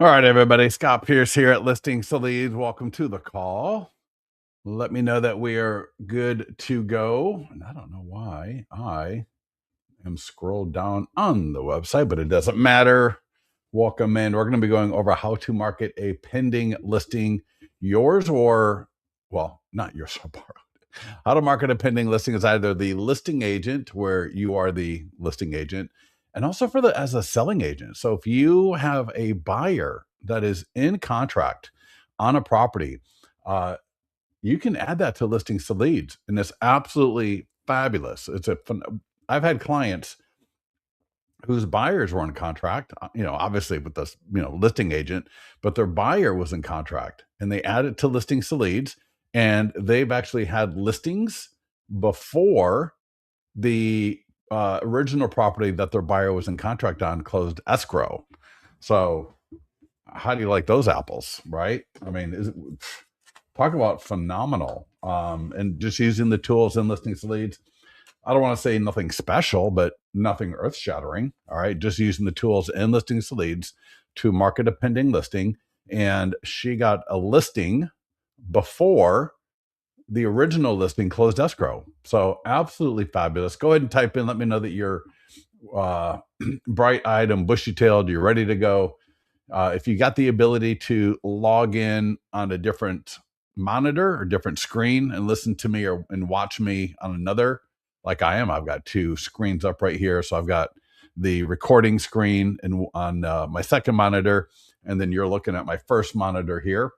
All right, everybody. Scott Pierce here at Listings to Leads. Welcome to the call. Let me know that we are good to go. And I don't know why I am scrolled down on the website, but it doesn't matter. Welcome in. We're going to be going over how to market a pending listing, yours or, well, not yours, how to market a pending listing is either the listing agent, where you are the listing agent, and also as a selling agent. So if you have a buyer that is in contract on a property, uh, you can add that to listings to leads, and it's absolutely fabulous. I've had clients whose buyers were in contract, obviously with this, listing agent, but their buyer was in contract and they added to listings to leads, and they've actually had listings before the original property that their buyer was in contract on closed escrow. So how do you like those apples, right? I mean, talk about phenomenal. And just using the tools in listings to leads, I don't want to say nothing special, but nothing earth shattering. All right. Just using the tools in listings to leads to market a pending listing. And she got a listing before the original listing closed escrow. So absolutely fabulous. Go ahead and type in, let me know that you're bright eyed and bushy tailed. You're ready to go. If you got the ability to log in on a different monitor or different screen and listen to me and watch me on another, like I am, I've got two screens up right here. So I've got the recording screen and on my second monitor, and then you're looking at my first monitor here.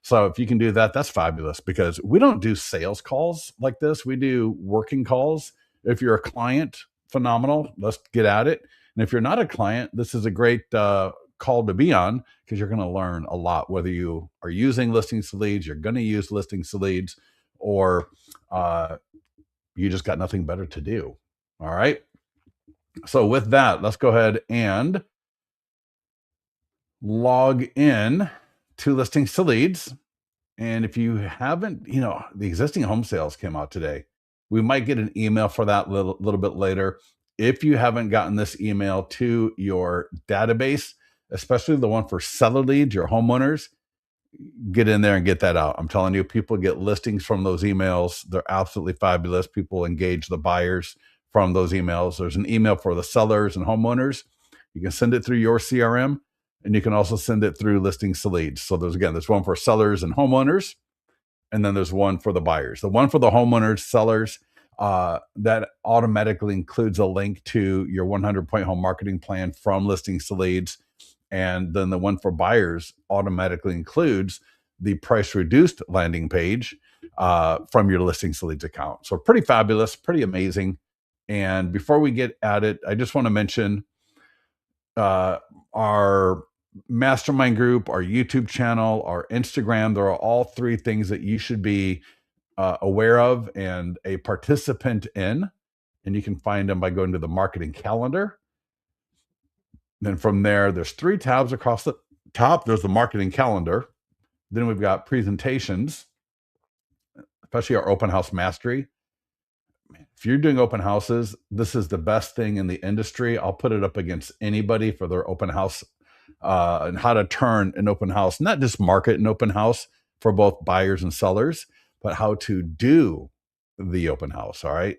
So if you can do that, that's fabulous, because we don't do sales calls like this. We do working calls. If you're a client, phenomenal. Let's get at it. And if you're not a client, this is a great call to be on, because you're going to learn a lot, whether you are using listings to leads, you're going to use listings to leads, or you just got nothing better to do. All right. So with that, let's go ahead and log in to listings to leads. And if you haven't, the existing home sales came out today. We might get an email for that little bit later. If you haven't gotten this email to your database, especially the one for seller leads, your homeowners, get in there and get that out. I'm telling you, people get listings from those emails. They're absolutely fabulous. People engage the buyers from those emails. There's an email for the sellers and homeowners. You can send it through your CRM, and you can also send it through listings to leads. So there's one for sellers and homeowners, and then there's one for the buyers. The one for the homeowners, sellers, that automatically includes a link to your 100-point home marketing plan from listings to leads. And then the one for buyers automatically includes the price reduced landing page from your listings to leads account. So pretty fabulous, pretty amazing. And before we get at it, I just want to mention our mastermind group, our YouTube channel, our Instagram. There are all three things that you should be aware of and a participant in. And you can find them by going to the marketing calendar. Then from there, there's three tabs across the top. There's the marketing calendar. Then we've got presentations, especially our open house mastery. If you're doing open houses, this is the best thing in the industry. I'll put it up against anybody for their open house and how to turn an open house, not just market an open house for both buyers and sellers, but how to do the open house. All right.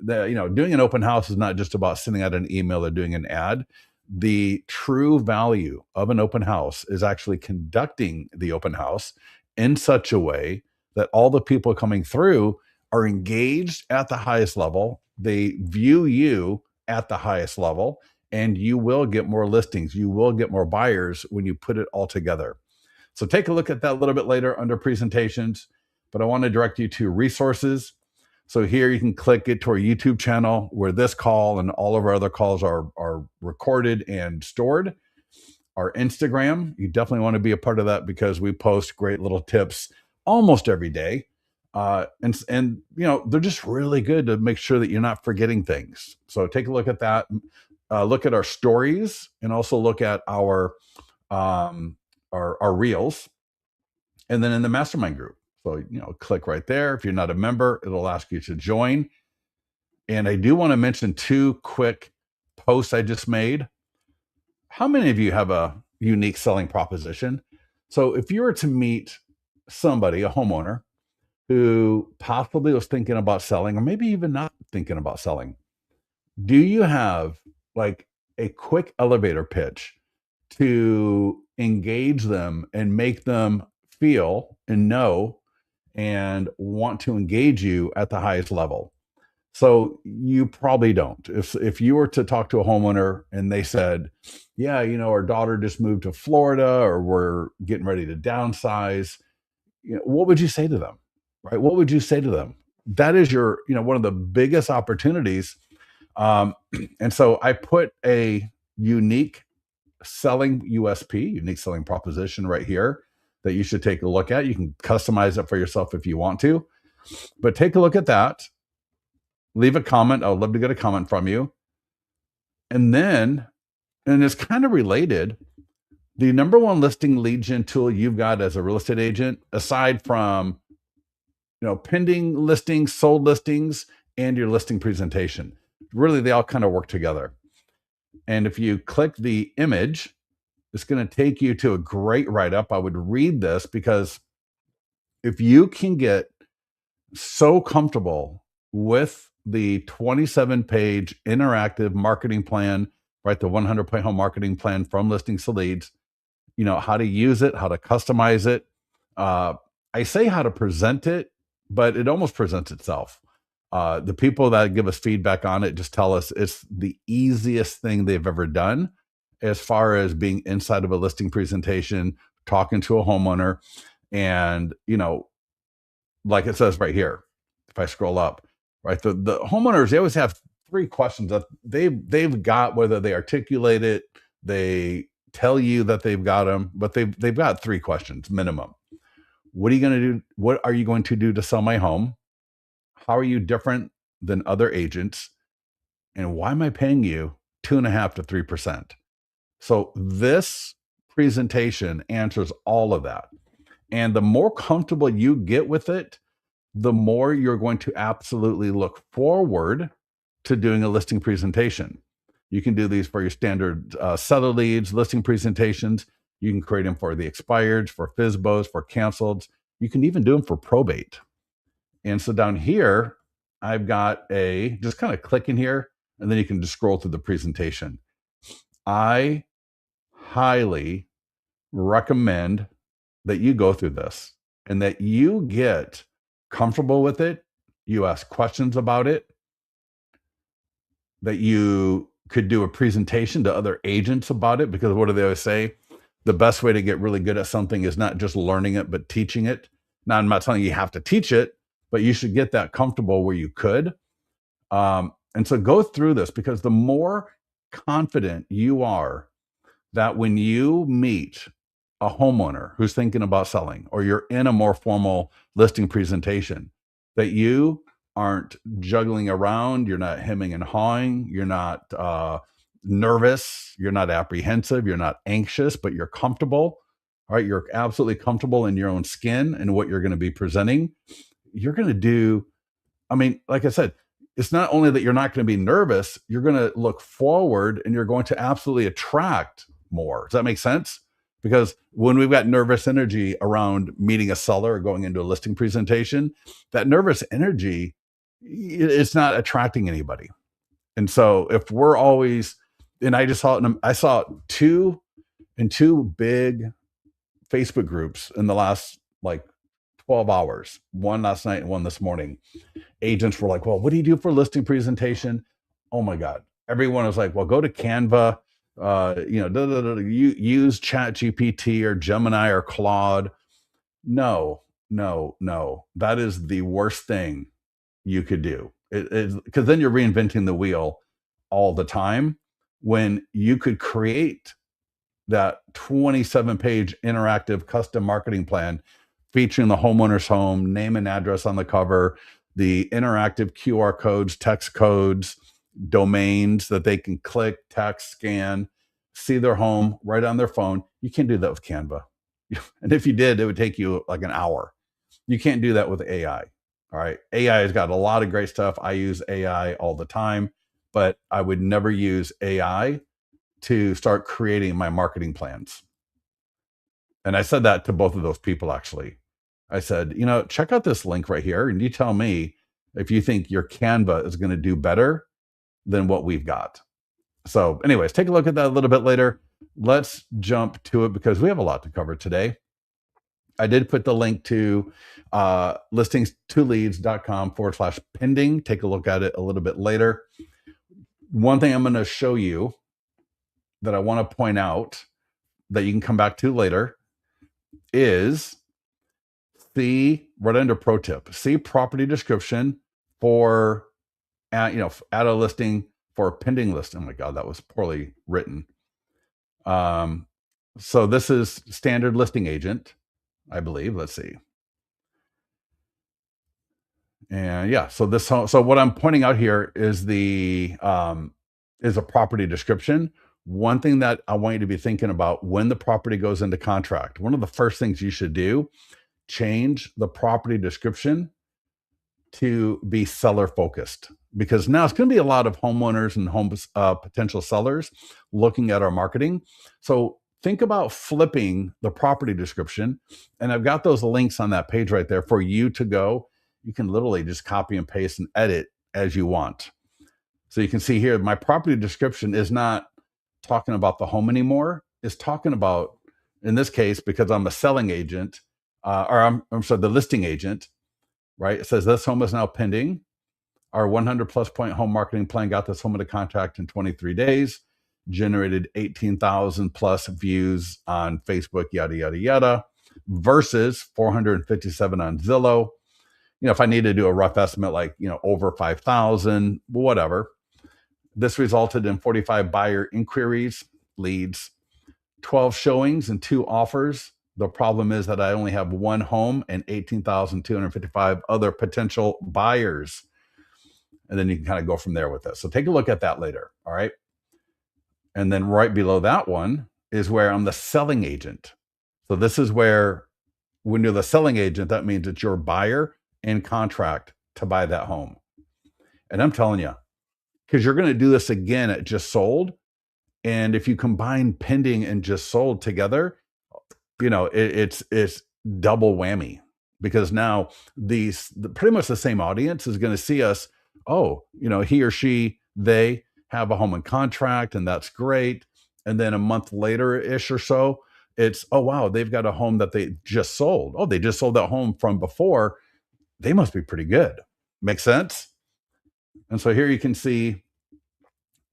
Doing an open house is not just about sending out an email or doing an ad. The true value of an open house is actually conducting the open house in such a way that all the people coming through are engaged at the highest level. They view you at the highest level, and you will get more listings. You will get more buyers when you put it all together. So take a look at that a little bit later under presentations, but I want to direct you to resources. So here you can click it to our YouTube channel, where this call and all of our other calls are recorded and stored. Our Instagram, you definitely want to be a part of that, because we post great little tips almost every day. And they're just really good to make sure that you're not forgetting things. So take a look at that. Look at our stories, and also look at our reels. And then in the mastermind group. So, click right there. If you're not a member, it'll ask you to join. And I do want to mention two quick posts I just made. How many of you have a unique selling proposition. So if you were to meet somebody, a homeowner, who possibly was thinking about selling, or maybe even not thinking about selling, do you have like a quick elevator pitch to engage them and make them feel and know and want to engage you at the highest level? So you probably don't. If you were to talk to a homeowner and they said, "Yeah, our daughter just moved to Florida, or we're getting ready to downsize," what would you say to them? Right? What would you say to them? That is your, one of the biggest opportunities. Um, and so I put a unique selling USP, unique selling proposition right here that you should take a look at. You can customize it for yourself if you want to, but take a look at that. Leave a comment. I would love to get a comment from you. And then, and it's kind of related, the number one listing lead gen tool you've got as a real estate agent, aside from pending listings, sold listings, and your listing presentation. Really, they all kind of work together. And if you click the image, it's going to take you to a great write-up. I would read this because if you can get so comfortable with the 27-page interactive marketing plan, right? The 100-point home marketing plan from listings to leads, how to use it, how to customize it. I say how to present it, but it almost presents itself. The people that give us feedback on it just tell us it's the easiest thing they've ever done as far as being inside of a listing presentation, talking to a homeowner. And, like it says right here, if I scroll up, right, the homeowners, they always have three questions that they've got, whether they articulate it, they tell you that they've got them, but they've got three questions minimum. What are you going to do? What are you going to do to sell my home? How are you different than other agents? And why am I paying you 2.5% to 3%? So this presentation answers all of that. And the more comfortable you get with it, the more you're going to absolutely look forward to doing a listing presentation. You can do these for your standard seller leads, listing presentations. You can create them for the expireds, for FSBOs, for canceled. You can even do them for probate. And so down here, I've got just kind of click in here, and then you can just scroll through the presentation. I highly recommend that you go through this and that you get comfortable with it. You ask questions about it, that you could do a presentation to other agents about it, because what do they always say? The best way to get really good at something is not just learning it, but teaching it. Now, I'm not telling you have to teach it, but you should get that comfortable where you could. And so go through this, because the more confident you are that when you meet a homeowner who's thinking about selling, or you're in a more formal listing presentation, that you aren't juggling around, you're not hemming and hawing, you're not nervous, you're not apprehensive, you're not anxious, but you're comfortable. All right, you're absolutely comfortable in your own skin and what you're going to be presenting. You're going to do, like I said, it's not only that you're not going to be nervous, you're going to look forward and you're going to absolutely attract more. Does that make sense? Because when we've got nervous energy around meeting a seller or going into a listing presentation, that nervous energy, it's not attracting anybody. And so if we're always, and I saw two big Facebook groups in the last 12 hours, one last night and one this morning. Agents were like, well, what do you do for listing presentation? Oh my God. Everyone was like, well, go to Canva, use Chat GPT or Gemini or Claude. No. That is the worst thing you could do. Because then you're reinventing the wheel all the time, when you could create that 27-page interactive custom marketing plan featuring the homeowner's home, name and address on the cover, the interactive QR codes, text codes, domains that they can click, text, scan, see their home right on their phone. You can't do that with Canva. And if you did, it would take you like an hour. You can't do that with AI. All right. AI has got a lot of great stuff. I use AI all the time, but I would never use AI to start creating my marketing plans. And I said that to both of those people, actually. I said, check out this link right here, and you tell me if you think your Canva is going to do better than what we've got. So, anyways, take a look at that a little bit later. Let's jump to it because we have a lot to cover today. I did put the link to listings2leads.com/pending. Take a look at it a little bit later. One thing I'm going to show you that I want to point out that you can come back to later is see right under pro tip, see property description for add a listing for a pending list. Oh my God, that was poorly written. So this is standard listing agent, I believe. Let's see. And yeah, so what I'm pointing out here is is a property description. One thing that I want you to be thinking about when the property goes into contract, one of the first things you should do, change the property description to be seller focused, because now it's going to be a lot of homeowners and potential sellers looking at our marketing. So think about flipping the property description, and I've got those links on that page right there for you to go. You can literally just copy and paste and edit as you want. So you can see here, my property description is not talking about the home anymore. It's talking about, in this case, because I'm a selling agent, I'm sorry, the listing agent, right? It says this home is now pending. Our 100 plus point home marketing plan got this home into contract in 23 days, generated 18,000 plus views on Facebook, yada, yada, yada, versus 457 on Zillow. If I need to do a rough estimate, like, over 5,000, whatever. This resulted in 45 buyer inquiries, leads, 12 showings, and 2 offers. The problem is that I only have 1 home and 18,255 other potential buyers. And then you can kind of go from there with this. So take a look at that later. All right. And then right below that one is where I'm the selling agent. So this is where, when you're the selling agent, that means it's your buyer in contract to buy that home. And I'm telling you, because you're going to do this again at just sold. And if you combine pending and just sold together, it's double whammy, because now pretty much the same audience is going to see us. Oh, he or she, they have a home in contract, and that's great. And then a month later ish or so, it's, oh, wow, they've got a home that they just sold. Oh, they just sold that home from before. They must be pretty good. Makes sense? And so here you can see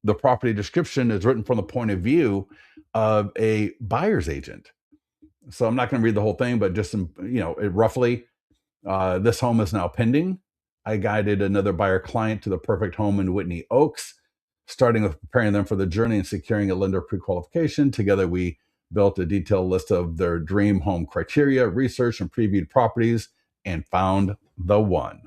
the property description is written from the point of view of a buyer's agent. So I'm not going to read the whole thing, but just, roughly, this home is now pending. I guided another buyer client to the perfect home in Whitney Oaks, starting with preparing them for the journey and securing a lender pre-qualification. Together, we built a detailed list of their dream home criteria, researched and previewed properties, and found the one.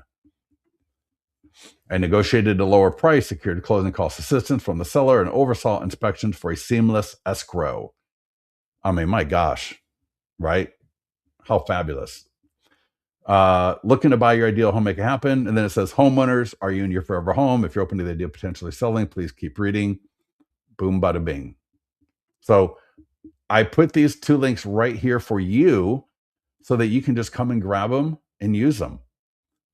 I negotiated a lower price, secured closing cost assistance from the seller, and oversaw inspections for a seamless escrow. I mean, my gosh, right? How fabulous. Looking to buy your ideal home, make it happen. And then it says, homeowners, are you in your forever home? If you're open to the idea of potentially selling, please keep reading. Boom, bada bing. So I put these 2 links right here for you so that you can just come and grab them and use them.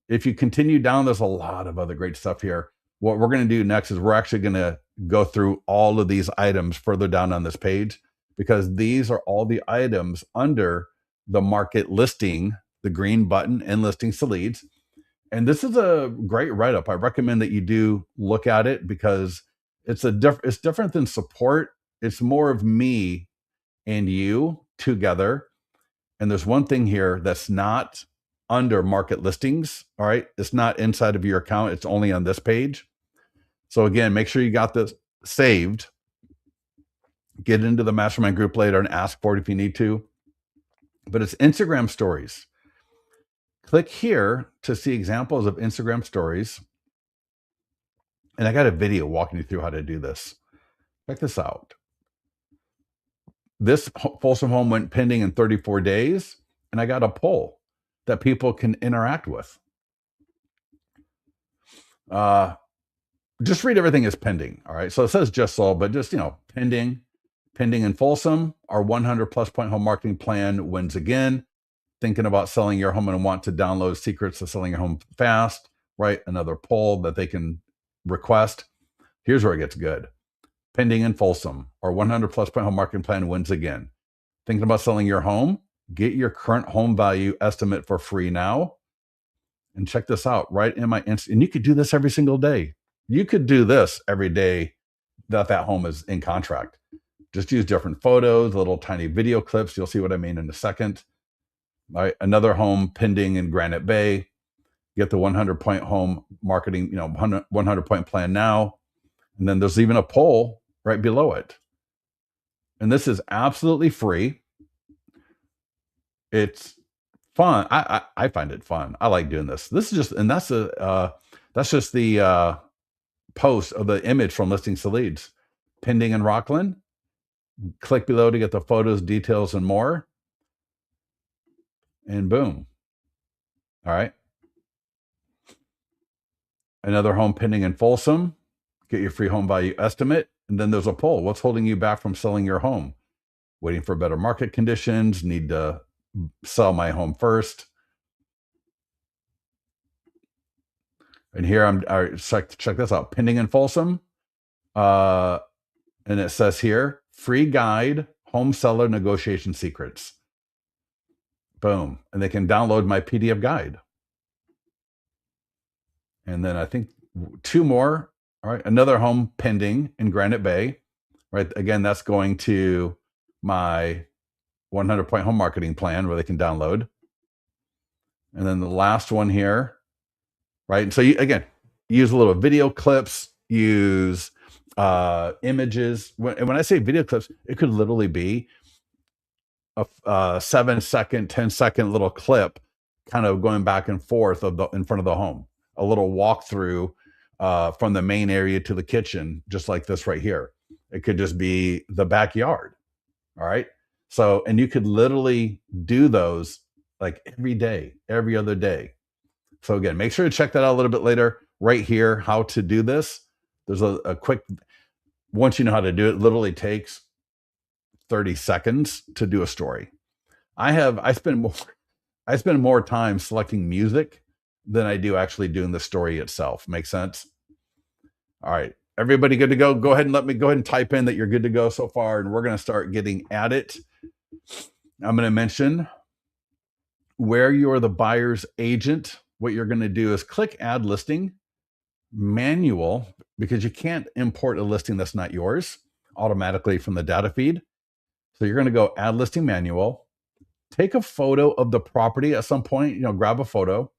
If you continue down, there's a lot of other great stuff here. What we're going to do next is we're actually going to go through all of these items further down on this page, because these are all the items under the market listing, the green button, and listings to leads. And this is a great write-up. I recommend that you do look at it, because it's different than support. It's more of me and you together. And there's one thing here that's not under market listings. All right. It's not inside of your account. It's only on this page. So again, make sure you got this saved. Get into the mastermind group later and ask for it if you need to. But it's Instagram stories. Click here to see examples of Instagram stories. And I got a video walking you through how to do this. Check this out. This Folsom home went pending in 34 days, and I got a poll that people can interact with. Just read everything as pending. All right. So it says just sold, but just, pending. Pending and Folsom, our 100 plus point home marketing plan wins again. Thinking about selling your home and want to download secrets to selling your home fast, right? Another poll that they can request. Here's where it gets good. Pending and Folsom, our 100 plus point home marketing plan wins again. Thinking about selling your home? Get your current home value estimate for free now. And check this out, right in my and you could do this every single day. You could do this every day that home is in contract. Just use different photos, little tiny video clips. You'll see what I mean in a second. All right, another home pending in Granite Bay. Get the 100 point home marketing, 100 point plan now. And then there's even a poll right below it. And this is absolutely free. It's fun. I find it fun. I like doing this. This is just, and that's just the post of the image from Listings to Leads. Pending in Rockland. Click below to get the photos, details, and more. And boom. All right. Another home pending in Folsom. Get your free home value estimate. And then there's a poll. What's holding you back from selling your home? Waiting for better market conditions. Need to sell my home first. And here check this out. Pending in Folsom. And it says here, free guide, home seller negotiation secrets. Boom. And they can download my PDF guide. And then I think 2 more. All right. Another home pending in Granite Bay. Right. Again, that's going to my 100 point home marketing plan where they can download. And then the last one here. Right. And so again, use a little video clips, use images. When I say video clips, it could literally be a 7-second, 10-second little clip kind of going back and forth in front of the home. A little walkthrough from the main area to the kitchen, just like this right here. It could just be the backyard. All right. So, and you could literally do those like every day, every other day. So again, make sure to check that out a little bit later. Right here, how to do this. There's a quick, once you know how to do it, literally takes 30 seconds to do a story. I spend more time selecting music than I do actually doing the story itself. Make sense? All right. Everybody good to go? Go ahead and let me go ahead and type in that you're good to go so far, and we're going to start getting at it. I'm going to mention where you're the buyer's agent. What you're going to do is click add listing manual, because you can't import a listing that's not yours automatically from the data feed. So you're going to go add listing manual, take a photo of the property at some point, grab a photo.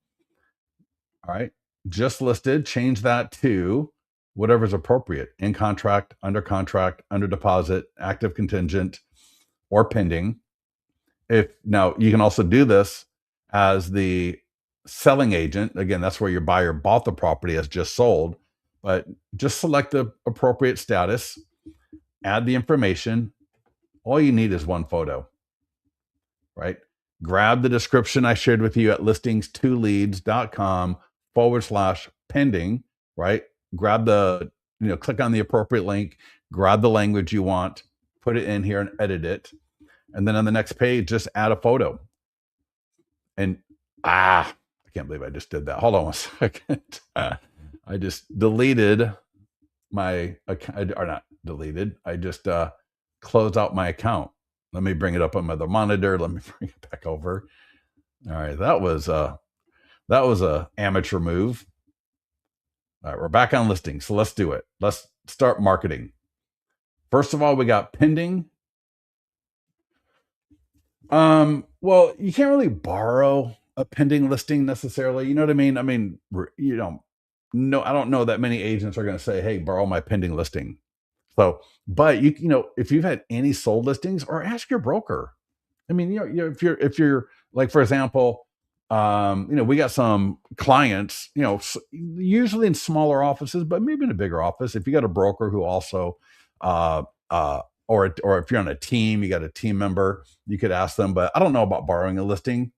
All right. Just listed, change that to whatever's appropriate: in contract, under deposit, active contingent, or pending. Now you can also do this as the selling agent. Again, that's where your buyer bought the property as just sold, but just select the appropriate status, add the information. All you need is one photo, right? Grab the description I shared with you at listings2leads.com/pending, right? Grab click on the appropriate link, grab the language you want, put it in here and edit it. And then on the next page, just add a photo. And I can't believe I just did that. Hold on 1 second. I just deleted my account, or not deleted. I just closed out my account. Let me bring it up on my other monitor. Let me bring it back over. All right, that was a amateur move. All right, we're back on listing, so let's do it. Let's start marketing. First of all, we got pending. Well, you can't really borrow a pending listing necessarily. You know what I mean? I mean, no, I don't know that many agents are going to say, "Hey, borrow my pending listing." So, but if you've had any sold listings, or ask your broker. I mean, if you're like, for example, we got some clients, usually in smaller offices, but maybe in a bigger office. If you got a broker who also, or if you're on a team, you got a team member, you could ask them. But I don't know about borrowing a listing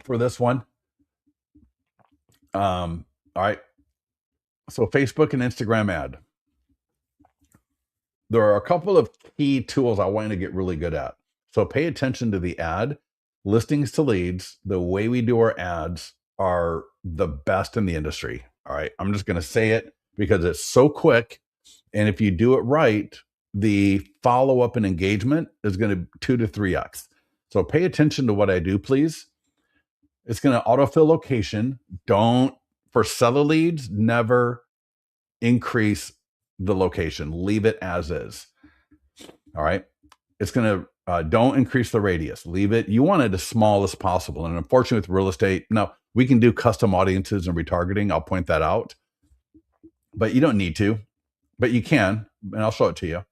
for this one. All right. So Facebook and Instagram ad. there are a couple of key tools I want you to get really good at. So pay attention to the ad. Listings to leads, the way we do our ads are the best in the industry. All right. I'm just going to say it because it's so quick. And if you do it right, the follow up and engagement is going to 2 to 3x. So pay attention to what I do, please. It's going to autofill location. Don't, for seller leads, never increase the location. Leave it as is. All right. It's going to, don't increase the radius. Leave it. You want it as small as possible. And unfortunately, with real estate, now we can do custom audiences and retargeting. I'll point that out. But you don't need to, but you can. And I'll show it to you.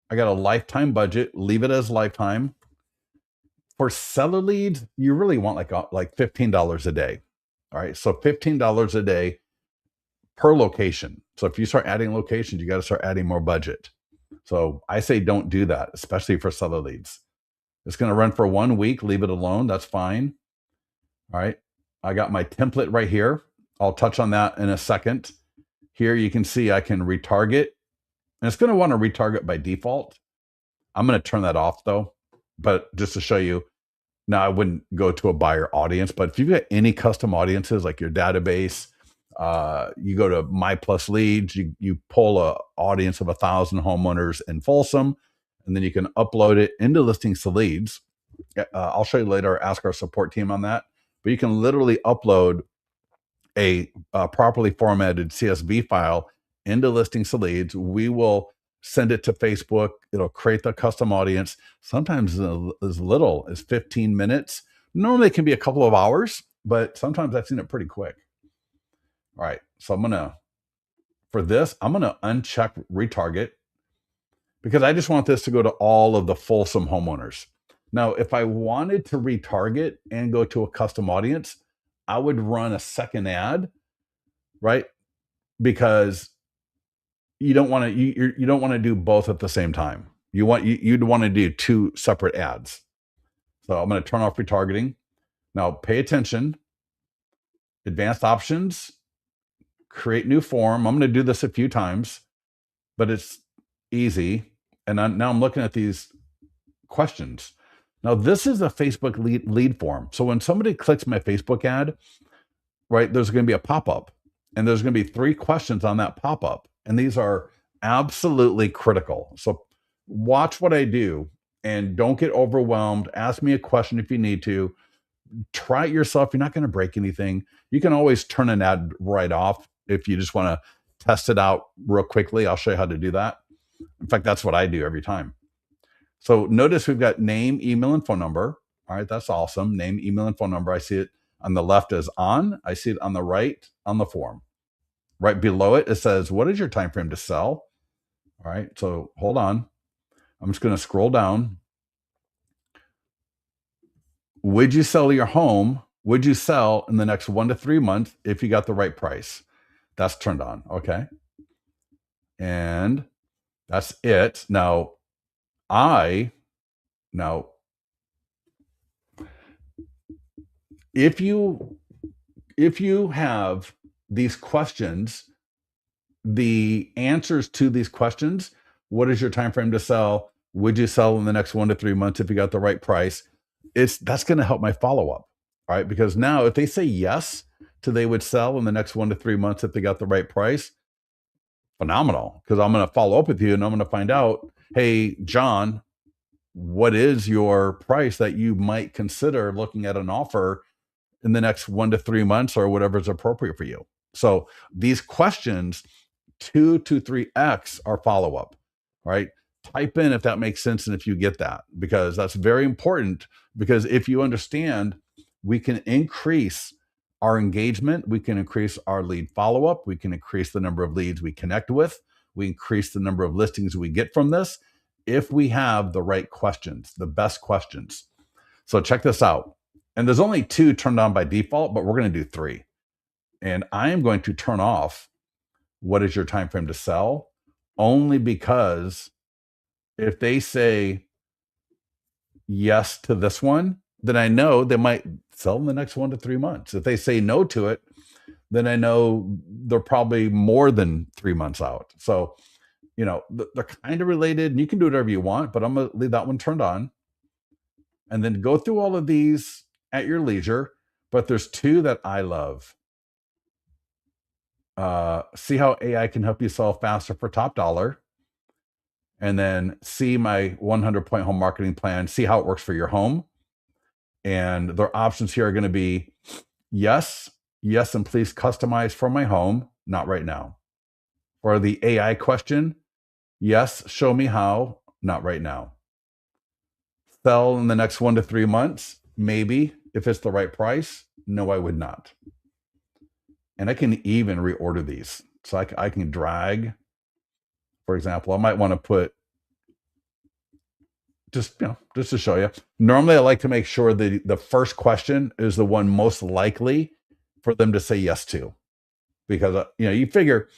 I got a lifetime budget. Leave it as lifetime. For seller leads, you really want like $15 a day. All right. So $15 a day per location. So if you start adding locations, you got to start adding more budget. So I say don't do that, especially for seller leads. It's going to run for 1 week. Leave it alone. That's fine. All right. I got my template right here. I'll touch on that in a second. Here you can see I can retarget. And it's going to want to retarget by default. I'm going to turn that off though. But just to show you, now I wouldn't go to a buyer audience, but if you've got any custom audiences like your database, you go to My Plus Leads, you pull a audience of 1,000 homeowners in Folsom, and then you can upload it into Listings to Leads. I'll show you later, ask our support team on that, but you can literally upload a properly formatted CSV file into Listings to Leads. We will send it to Facebook. It'll create the custom audience, sometimes as little as 15 minutes. Normally it can be a couple of hours, but sometimes I've seen it pretty quick. All right, so for this, I'm going to uncheck retarget because I just want this to go to all of the Folsom homeowners. Now, if I wanted to retarget and go to a custom audience, I would run a second ad, right? Because you don't want to you don't want to do both at the same time. You'd want to do 2 separate ads. So I'm going to turn off retargeting. Now pay attention. Advanced options. Create new form. I'm going to do this a few times, but it's easy. And now I'm looking at these questions. Now this is a Facebook lead form. So when somebody clicks my Facebook ad, right, there's going to be a pop-up, and there's going to be 3 questions on that pop-up. And these are absolutely critical. So watch what I do and don't get overwhelmed. Ask me a question if you need to. Try it yourself. You're not going to break anything. You can always turn an ad right off if you just want to test it out real quickly. I'll show you how to do that. In fact, that's what I do every time. So notice we've got name, email, and phone number. All right, that's awesome. Name, email, and phone number. I see it on the left as on. I see it on the right on the form. Right below it, it says, what is your time frame to sell? All right, so hold on. I'm just going to scroll down. Would you sell your home? Would you sell in the next 1 to 3 months if you got the right price? That's turned on, okay? And that's it. Now, if you have these questions, the answers to these questions, what is your time frame to sell? Would you sell in the next 1 to 3 months if you got the right price? That's going to help my follow-up, all right? Because now if they say yes to they would sell in the next 1 to 3 months if they got the right price, phenomenal, because I'm going to follow up with you and I'm going to find out, hey, John, what is your price that you might consider looking at an offer in the next 1 to 3 months or whatever is appropriate for you? So these questions, 2 to 3x are follow-up, right? Type in if that makes sense and if you get that, because that's very important. Because if you understand, we can increase our engagement, we can increase our lead follow-up, we can increase the number of leads we connect with, we increase the number of listings we get from this if we have the right questions, the best questions. So check this out. And there's only 2 turned on by default, but we're going to do 3. And I am going to turn off what is your time frame to sell, only because if they say yes to this one, then I know they might sell in the next 1 to 3 months. If they say no to it, then I know they're probably more than 3 months out. So they're kind of related and you can do whatever you want, but I'm going to leave that one turned on and then go through all of these at your leisure. But there's two that I love. See how AI can help you sell faster for top dollar. And then see my 100-point home marketing plan, see how it works for your home. And their options here are going to be yes, and please customize for my home, not right now. For the AI question, yes, show me how, not right now. Sell in the next 1 to 3 months, maybe, if it's the right price. No, I would not. And I can even reorder these. So I can drag, for example, I might want to put, just to show you. Normally, I like to make sure that the first question is the one most likely for them to say yes to, because you figure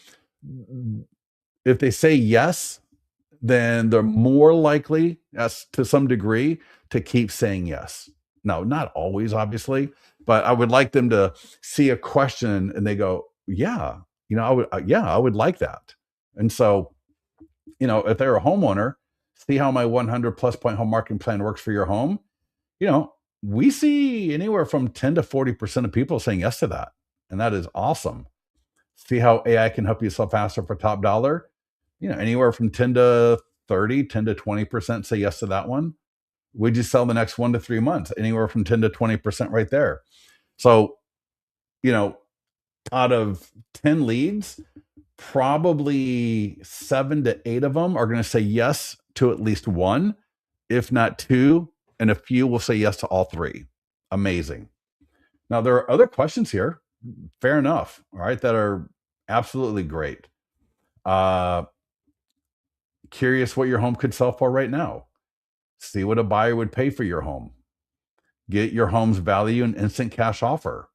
if they say yes, then they're more likely, as to some degree, to keep saying yes. Now, not always, obviously, but I would like them to see a question and they go, yeah, I would like that. And so, if they're a homeowner, see how my 100+ point home marketing plan works for your home. We see anywhere from 10 to 40% of people saying yes to that. And that is awesome. See how AI can help you sell faster for top dollar. Anywhere from 10 to 30, 10 to 20% say yes to that one. Would you sell the next 1 to 3 months? Anywhere from 10 to 20% right there. So, out of 10 leads, probably 7 to 8 of them are going to say yes to at least one, if not two, and a few will say yes to all three. Amazing. Now, there are other questions here. Fair enough. All right. That are absolutely great. Curious what your home could sell for right now. See what a buyer would pay for your home. Get your home's value and instant cash offer.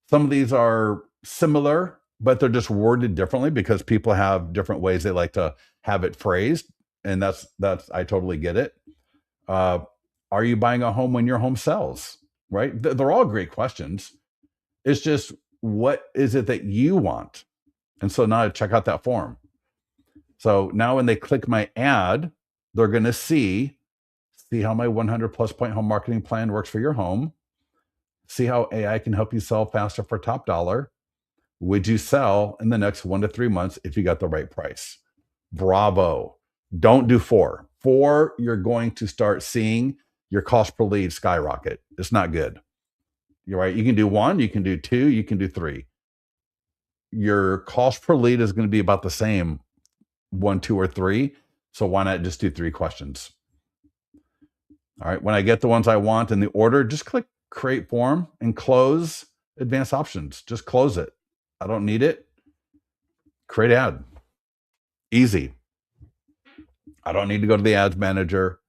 Some of these are similar, but they're just worded differently because people have different ways they like to have it phrased. And that's I totally get it. Are you buying a home when your home sells? Right? They're all great questions. It's just, what is it that you want? And so now I check out that form. So now when they click my ad, they're going to see how my 100+ point home marketing plan works for your home. See how AI can help you sell faster for top dollar. Would you sell in the next 1 to 3 months if you got the right price? Bravo. Don't do 4. 4, you're going to start seeing your cost per lead skyrocket. It's not good. You're right. You can do 1, you can do 2, you can do 3. Your cost per lead is going to be about the same, 1, 2, or 3. So why not just do 3 questions? All right. When I get the ones I want in the order, just click create form and close advanced options. Just close it. I don't need it. Create ad. Easy. I don't need to go to the ads manager.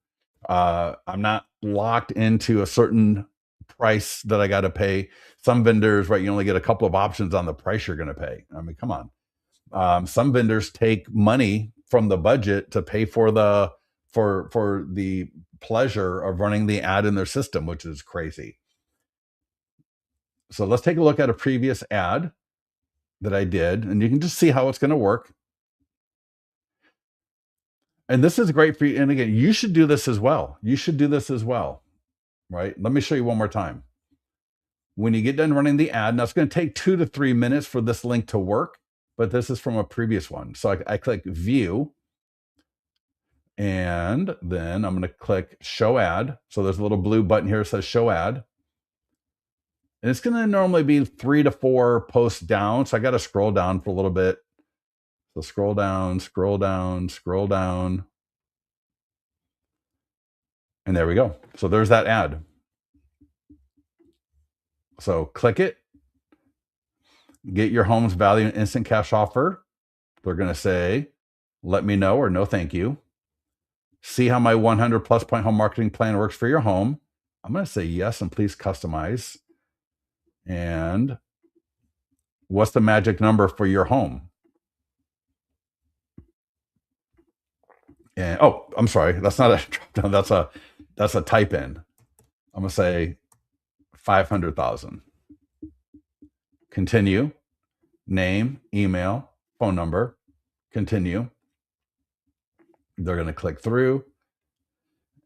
I'm not locked into a certain price that I got to pay. Some vendors, right, you only get a couple of options on the price you're going to pay. I mean, come on. Some vendors take money from the budget to pay for the pleasure of running the ad in their system, which is crazy. So let's take a look at a previous ad that I did, and you can just see how it's going to work. And this is great for you. And again, you should do this as well. Right? Let me show you one more time. When you get done running the ad, now it's going to take 2 to 3 minutes for this link to work, but this is from a previous one. So I click view, and then I'm going to click show ad. So there's a little blue button here that says show ad. And it's going to normally be 3 to 4 posts down. So I got to scroll down for a little bit. So scroll down. And there we go. So there's that ad. So click it. Get your home's value and instant cash offer. They're going to say, let me know, or no, thank you. See how my 100+ point home marketing plan works for your home. I'm going to say yes, and please customize. And what's the magic number for your home? And I'm sorry, that's not a drop down. That's a type in. I'm going to say 500,000. Continue. Name, email, phone number. Continue. They're going to click through,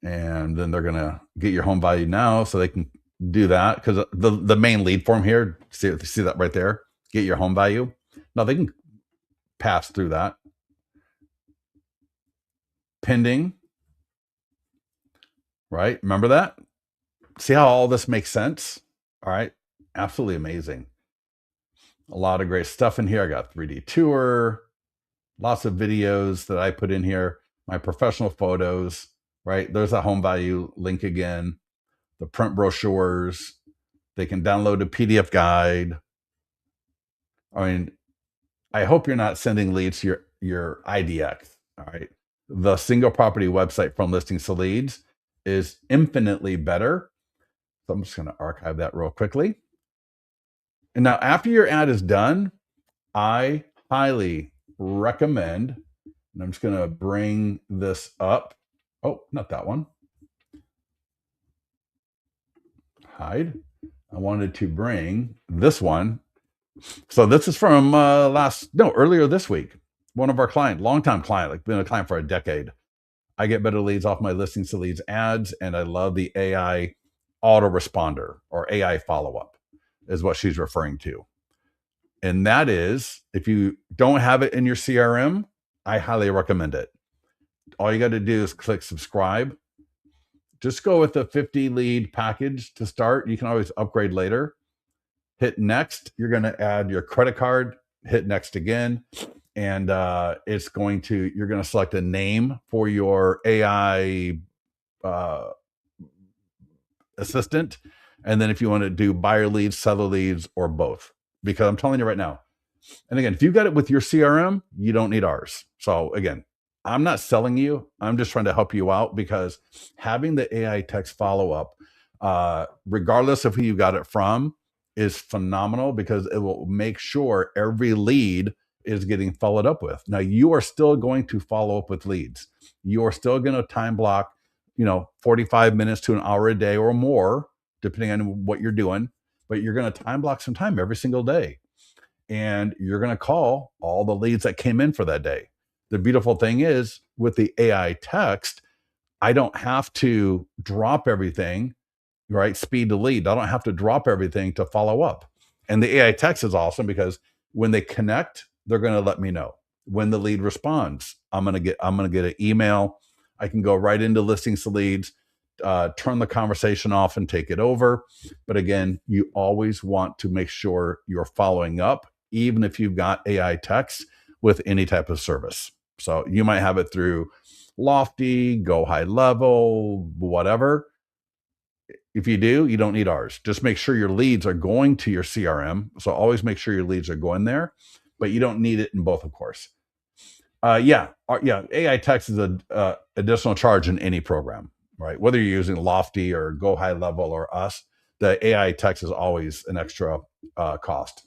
and then they're going to get your home value now, so they can do that, because the main lead form here, see that right there, get your home value. Now they can pass through that. Pending, right? Remember that? See how all this makes sense? All right. Absolutely amazing. A lot of great stuff in here. I got 3D tour, lots of videos that I put in here, my professional photos, right? There's a home value link again, the print brochures. They can download a PDF guide. I mean, I hope you're not sending leads to your IDX. All right. The single property website from Listings to Leads is infinitely better. So I'm just going to archive that real quickly. And now after your ad is done, I highly recommend, and I'm just going to bring this up. Oh, not that one. Hide. I wanted to bring this one. So this is from earlier this week. One of our client, longtime client, like been a client for a decade. I get better leads off my Listings to Leads ads, and I love the AI autoresponder, or AI follow-up is what she's referring to. And that is, if you don't have it in your CRM, I highly recommend it. All you got to do is click subscribe. Just go with the 50 lead package to start. You can always upgrade later. Hit next. You're going to add your credit card. Hit next again. And you're going to select a name for your AI assistant. And then if you want to do buyer leads, seller leads, or both, because I'm telling you right now. And again, if you got it with your CRM, you don't need ours. So again, I'm not selling you. I'm just trying to help you out, because having the AI text follow-up, regardless of who you got it from, is phenomenal, because it will make sure every lead is getting followed up with. Now, you are still going to follow up with leads. You are still going to time block, 45 minutes to an hour a day or more, depending on what you're doing, but you're going to time block some time every single day. And you're going to call all the leads that came in for that day. The beautiful thing is, with the AI text, I don't have to drop everything, right? Speed to lead. I don't have to drop everything to follow up. And the AI text is awesome, because when they connect, they're going to let me know. When the lead responds, I'm going to get an email. I can go right into Listings to Leads, turn the conversation off and take it over. But again, you always want to make sure you're following up, even if you've got AI text with any type of service. So you might have it through Lofty, Go High Level, whatever. If you do, you don't need ours. Just make sure your leads are going to your CRM. So always make sure your leads are going there, but you don't need it in both, of course. AI text is an additional charge in any program, right? Whether you're using Lofty or Go High Level or us, the AI text is always an extra cost.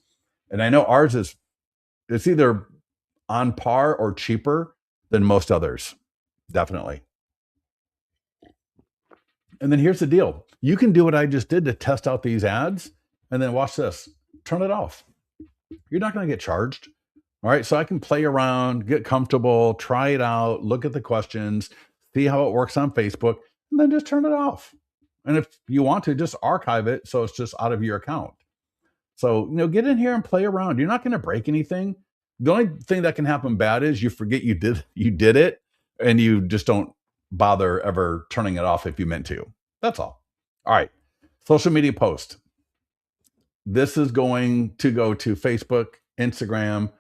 And I know ours it's either on par or cheaper than most others, definitely. And then here's the deal. You can do what I just did to test out these ads, and then watch this. Turn it off. You're not going to get charged. All right. So I can play around, get comfortable, try it out, look at the questions, see how it works on Facebook, and then just turn it off. And if you want to, just archive it so it's just out of your account. So, get in here and play around. You're not going to break anything. The only thing that can happen bad is you forget you did it, and you just don't bother ever turning it off if you meant to. That's all. All right. Social media post. This is going to go to Facebook, Instagram,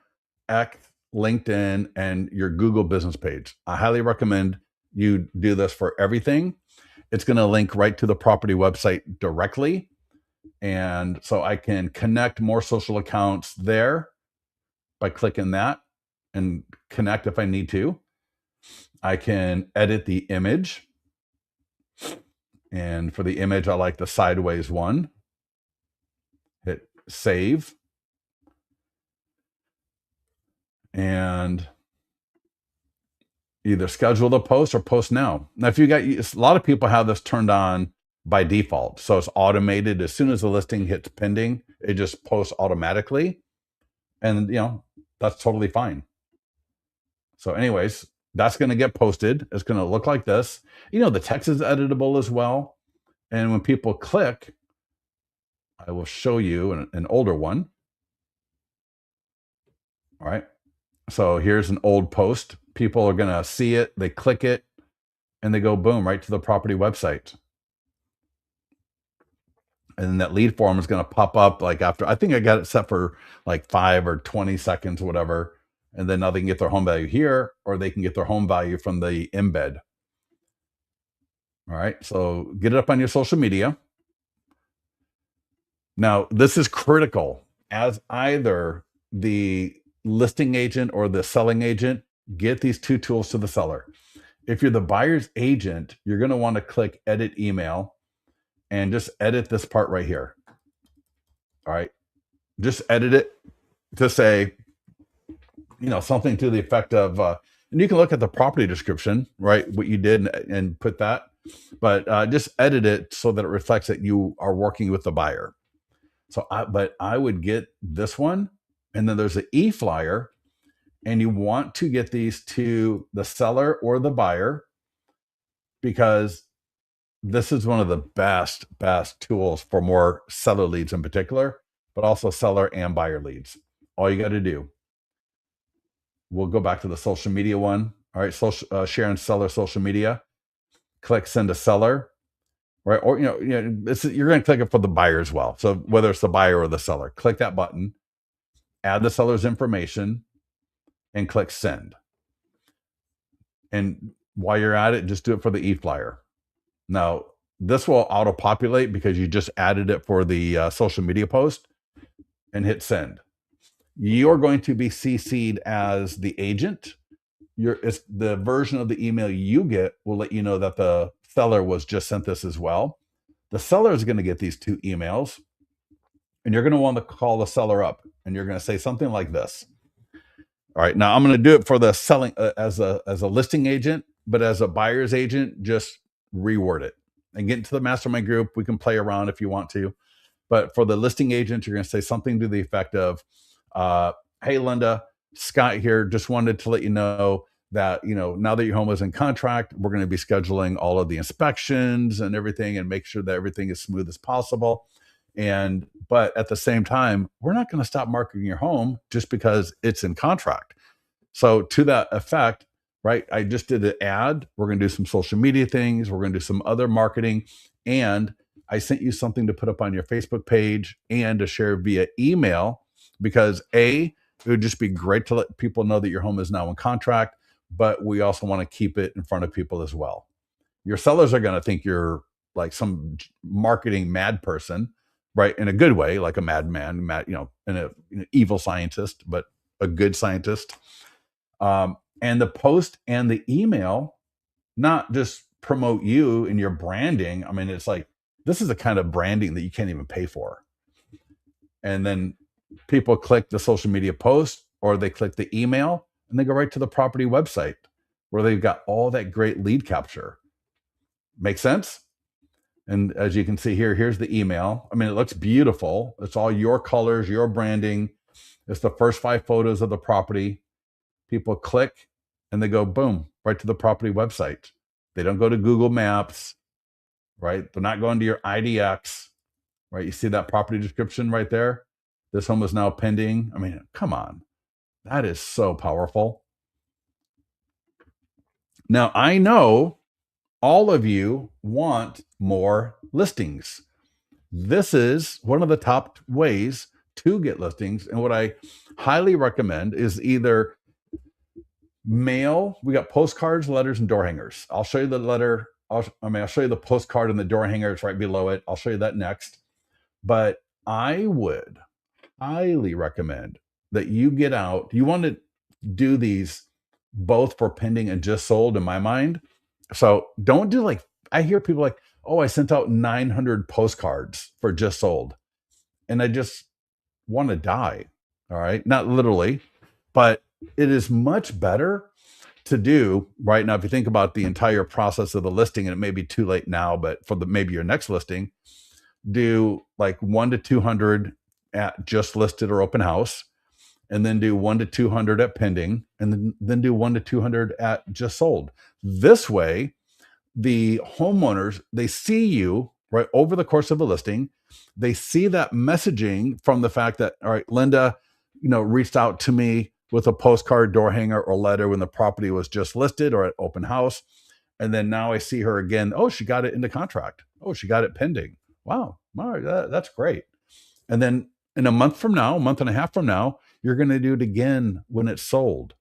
X, LinkedIn, and your Google business page. I highly recommend you do this for everything. It's going to link right to the property website directly. And so I can connect more social accounts there by clicking that and connect if I need to. I can edit the image. And for the image, I like the sideways one. Hit save. And either schedule the post or post now. Now, if you got, a lot of people have this turned on by default. So it's automated. As soon as the listing hits pending, it just posts automatically. And, that's totally fine. So anyways, That's going to get posted. It's going to look like this. The text is editable as well. And when people click, I will show you an older one. All right. So here's an old post. People are going to see it. They click it and they go boom, right to the property website. And then that lead form is going to pop up like after, I think I got it set for like 5 or 20 seconds, whatever. And then now they can get their home value here, or they can get their home value from the embed. All right. So get it up on your social media. Now, this is critical. As either the listing agent or the selling agent, get these two tools to the seller. If you're the buyer's agent, you're going to want to click edit email and just edit this part right here. All right. Just edit it to say, something to the effect of, and you can look at the property description, right? What you did and put that, but just edit it so that it reflects that you are working with the buyer. So, but I would get this one, and then there's an e-flyer, and you want to get these to the seller or the buyer, because this is one of the best tools for more seller leads in particular, but also seller and buyer leads. All you got to do, we'll go back to the social media one. All right, share and seller social media. Click send to seller. Right, or you're going to click it for the buyer as well. So whether it's the buyer or the seller, click that button, add the seller's information, and click send. And while you're at it, just do it for the e-flyer. Now, this will auto-populate because you just added it for the social media post, and hit send. You're going to be CC'd as the agent. It's the version of the email you get will let you know that the seller was just sent this as well. The seller is going to get these two emails, and you're going to want to call the seller up, and you're going to say something like this. All right, now I'm going to do it for the selling as a listing agent, but as a buyer's agent, just reword it and get into the mastermind group. We can play around if you want to, but for the listing agent, you're going to say something to the effect of, "Hey, Linda, Scott here. Just wanted to let you know that, now that your home is in contract, we're going to be scheduling all of the inspections and everything and make sure that everything is smooth as possible. But at the same time, we're not going to stop marketing your home just because it's in contract." So to that effect, right? I just did an ad. We're going to do some social media things. We're going to do some other marketing. And I sent you something to put up on your Facebook page and to share via email, because it would just be great to let people know that your home is now in contract, but we also want to keep it in front of people as well. Your sellers are going to think you're like some marketing mad person, right? In a good way, like a madman, an evil scientist, but a good scientist. And the post and the email, not just promote you and your branding. I mean, it's like, this is the kind of branding that you can't even pay for. And then people click the social media post, or they click the email, and they go right to the property website where they've got all that great lead capture. Make sense? And as you can see here, here's the email. I mean, it looks beautiful. It's all your colors, your branding. It's the first 5 photos of the property. People click and they go boom, right to the property website. They don't go to Google Maps, right? They're not going to your IDX, right? You see that property description right there? This home is now pending. I mean, come on. That is so powerful. Now, I know all of you want more listings. This is one of the top ways to get listings. And what I highly recommend is either mail. We got postcards, letters, and door hangers. I'll show you the letter. I'll show you the postcard and the door hangers right below it. I'll show you that next. But I would highly recommend that you get out. You want to do these both for pending and just sold, in my mind. So don't do like, I hear people like, "Oh, I sent out 900 postcards for just sold." And I just want to die. All right. Not literally, but it is much better to do right now. If you think about the entire process of the listing, and it may be too late now, but for maybe your next listing, do like 1 to 200 at just listed or open house, and then do 1 to 200 at pending, and then do 1 to 200 at just sold. This way, the homeowners, they see you right over the course of a listing. They see that messaging from the fact that, all right, Linda, reached out to me with a postcard, door hanger, or letter when the property was just listed or at open house. And then now I see her again. Oh, she got it into contract. Oh, she got it pending. Wow. All right, that's great. And then in a month from now, a month and a half from now, you're going to do it again when it's sold.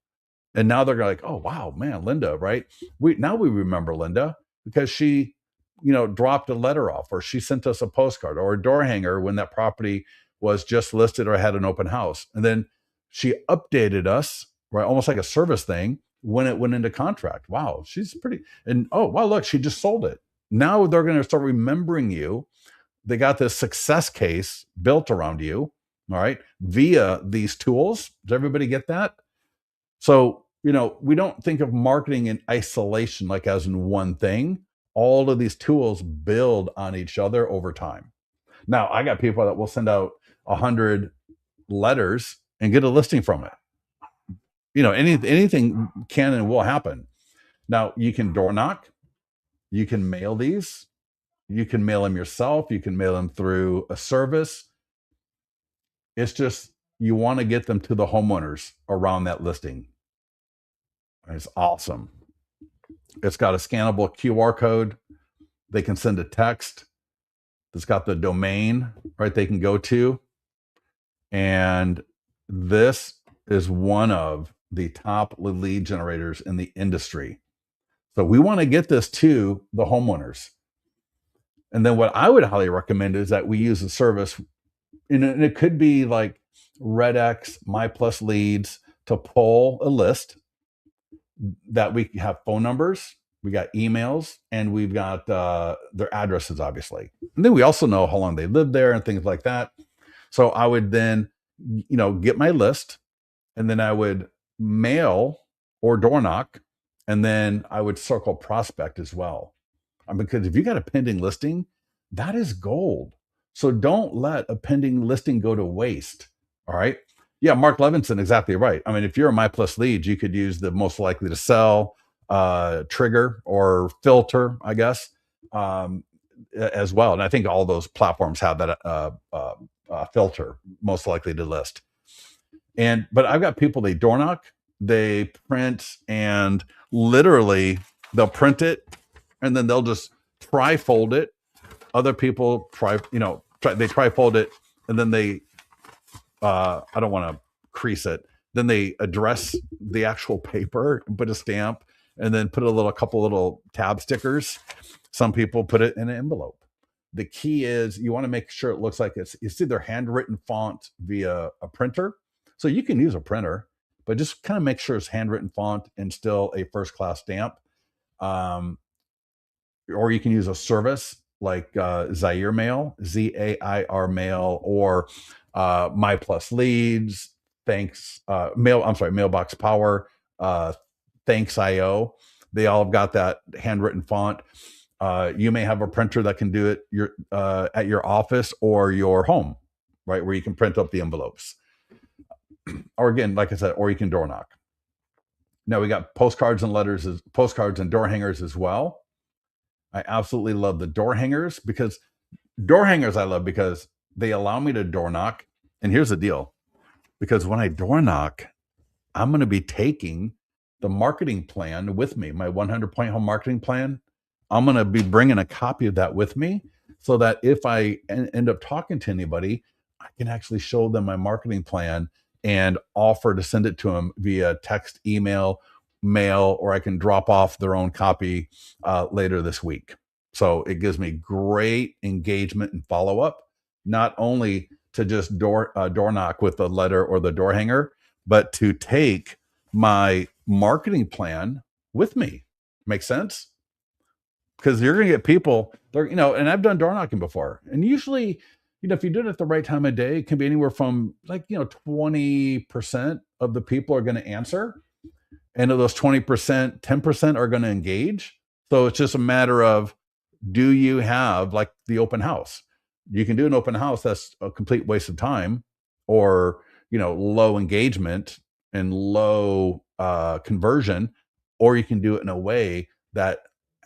And now they're like, oh, wow, man, Linda, right? We remember Linda because she, dropped a letter off, or she sent us a postcard or a door hanger when that property was just listed or had an open house. And then she updated us, right? Almost like a service thing when it went into contract. Wow, she's pretty. And oh, wow, look, she just sold it. Now they're going to start remembering you. They got this success case built around you, all right, via these tools. Does everybody get that? So, we don't think of marketing in isolation, like as in one thing. All of these tools build on each other over time. Now, I got people that will send out 100 letters and get a listing from it. Anything can and will happen. Now, you can door knock, you can mail these, you can mail them yourself, you can mail them through a service. It's just you want to get them to the homeowners around that listing. It's awesome. It's got a scannable QR code. They can send a text. It's got the domain, right, they can go to. And this is one of the top lead generators in the industry. So we want to get this to the homeowners. And then what I would highly recommend is that we use a service, and it could be like RedX, My Plus Leads, to pull a list that we have phone numbers, we got emails, and we've got their addresses, obviously. And then we also know how long they lived there and things like that. So I would then, get my list, and then I would mail or door knock, and then I would circle prospect as well. Because if you got a pending listing, that is gold. So don't let a pending listing go to waste. All right. Yeah, Mark Levinson, exactly right. I mean, if you're a My Plus Leads, you could use the most likely to sell trigger or filter, I guess, as well. And I think all those platforms have that filter, most likely to list. But I've got people, they door knock, they print, and literally they'll print it, and then they'll just tri-fold it. Other people they tri-fold it, and then they I don't want to crease it. Then they address the actual paper and put a stamp, and then put a couple little tab stickers. Some people put it in an envelope. The key is you want to make sure it looks like it's either handwritten font via a printer. So you can use a printer, but just kind of make sure it's handwritten font and still a first-class stamp. Or you can use a service like Zaire Mail, ZAIR Mail, or My Plus Leads, Mailbox Power, Thanks.io. They all have got that handwritten font. You may have a printer that can do it at your office or your home, right, where you can print up the envelopes. Or again, like I said, or you can door knock. Now we got postcards and door hangers as well. I absolutely love the door hangers because they allow me to door knock. And here's the deal, because when I door knock, I'm going to be taking the marketing plan with me, my 100-point home marketing plan. I'm going to be bringing a copy of that with me so that if I end up talking to anybody, I can actually show them my marketing plan and offer to send it to them via text, email, mail, or I can drop off their own copy later this week. So it gives me great engagement and follow-up, not only to just door knock with the letter or the door hanger, but to take my marketing plan with me. Make sense? Because you're going to get people, and I've done door knocking before. And usually, if you do it at the right time of day, it can be anywhere from 20% of the people are going to answer. And of those 20%, 10% are going to engage. So it's just a matter of, do you have the open house? You can do an open house that's a complete waste of time, or low engagement and low conversion, or you can do it in a way that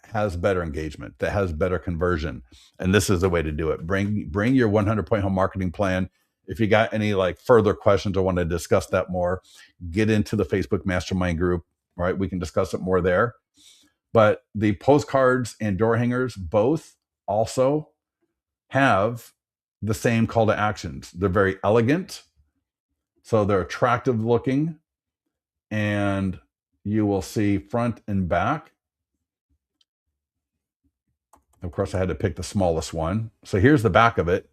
has better engagement, that has better conversion. And this is the way to do it. Bring your 100-point home marketing plan. If you got any like further questions or want to discuss that more, get into the Facebook mastermind group, right? We can discuss it more there. But the postcards and door hangers both also have the same call to actions. They're very elegant, so they're attractive looking, and you will see front and back. Of course, I had to pick the smallest one. So here's the back of it.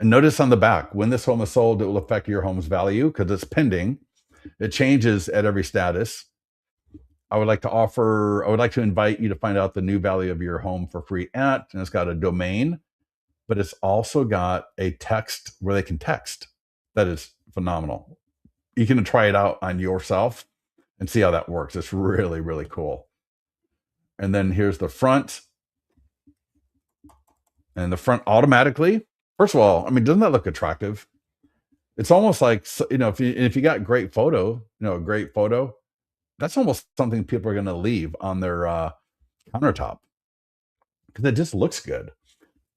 And notice on the back, when this home is sold, it will affect your home's value because it's pending. It changes at every status. I would like to invite you to find out the new value of your home for free and it's got a domain, but it's also got a text where they can text. That is phenomenal. You can try it out on yourself and see how that works. It's really, really cool. And then here's the front. And the front automatically, first of all, I mean, doesn't that look attractive? It's almost like, if you got great photo, a great photo, that's almost something people are going to leave on their countertop because it just looks good.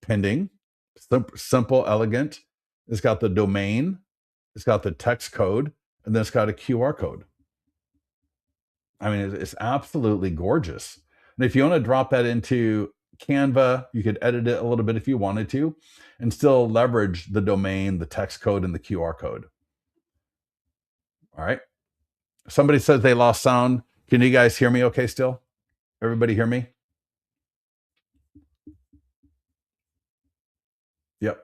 Pending, simple, elegant. It's got the domain, it's got the text code, and then it's got a QR code. I mean, it's absolutely gorgeous. And if you want to drop that into Canva, you could edit it a little bit if you wanted to, and still leverage the domain, the text code, and the QR code. All right. Somebody says they lost sound. Can you guys hear me okay still? Everybody hear me? Yep.